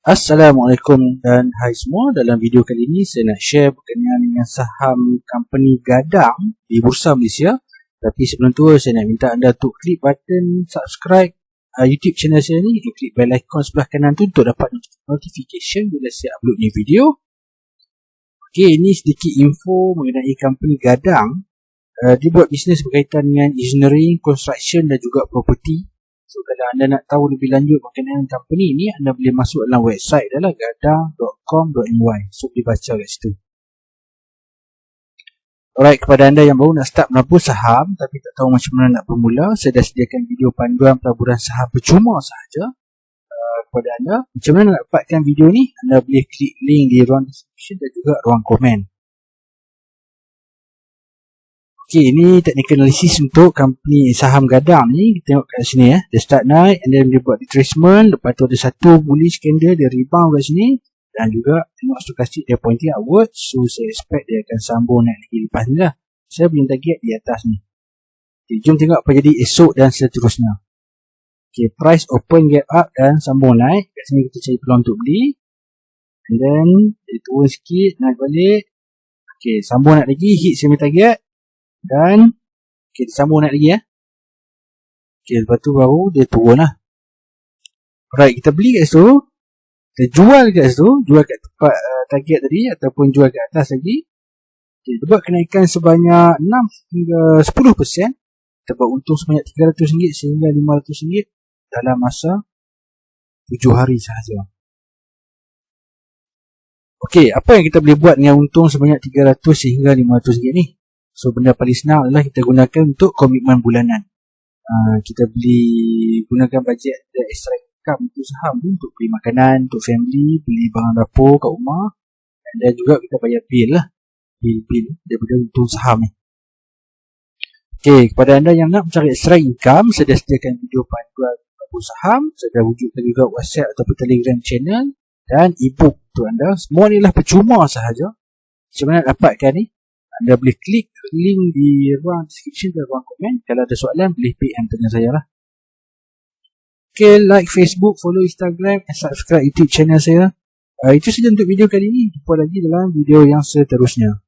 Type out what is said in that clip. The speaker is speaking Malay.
Assalamualaikum dan hai semua. Dalam video kali ini saya nak share berkenaan dengan saham company Gadang di Bursa Malaysia. Tapi sebelum tu saya nak minta anda untuk klik button subscribe YouTube channel saya ni, klik bell icon sebelah kanan tu untuk dapat notification bila saya upload ni video. Okey, ini sedikit info mengenai company Gadang. Dia buat bisnes berkaitan dengan engineering, construction dan juga property. So kalau anda nak tahu lebih lanjut berkenaan company ni, anda boleh masuk dalam website adalah gadang.com.my. So boleh baca kat situ. Alright, kepada anda yang baru nak start menabur saham tapi tak tahu macam mana nak bermula, saya dah sediakan video panduan pelaburan saham percuma sahaja kepada anda. Macam mana nak dapatkan video ni? Anda boleh klik link di ruang description dan juga ruang komen. Okay, ini technical analysis untuk company saham Gadang ni. Kita tengok kat sini dia start naik and then dia buat retracement, lepas tu ada satu bullish candle, dia rebound kat sini dan juga tengok stokastik dia pointing upwards. So saya expect dia akan sambung naik lagi lepas ni lah. Saya boleh target di atas ni. Okay, jom tengok apa jadi esok dan seterusnya. Okay, price open gap up dan sambung naik. Kat sini kita cari peluang untuk beli and then dia turun sikit, naik balik. Okay, sambung naik lagi, hit semi target. Dan okay, dia sambung naik lagi okay, lepas tu baru dia turun lah. Alright, kita beli kat situ, kita jual kat situ, jual kat tempat target tadi ataupun jual kat atas lagi. Okay, dia buat kenaikan sebanyak 6 hingga 10%. Kita buat untung sebanyak RM300 sehingga RM500 dalam masa 7 hari sahaja. Okay, apa yang kita boleh buat dengan untung sebanyak RM300 sehingga RM500 ni? So benda paling senang adalah kita gunakan untuk komitmen bulanan. Kita gunakan bajet extra income untuk saham tu untuk beli makanan untuk family, beli barang dapur kat rumah dan juga kita bayar bil lah. Bil daripada untung saham ni. Okay, kepada anda yang nak mencari extra income, saya dah sediakan video panduan untuk saham. Saya dah wujudkan juga WhatsApp ataupun Telegram channel dan ebook untuk anda. Semua ni lah percuma sahaja. Macam mana dapatkan ni? Anda boleh klik link di ruang description dan ruang komen. Kalau ada soalan, boleh PM tanya saya lah. Okay, like Facebook, follow Instagram dan subscribe YouTube channel saya. Itu saja untuk video kali ini. Jumpa lagi dalam video yang seterusnya.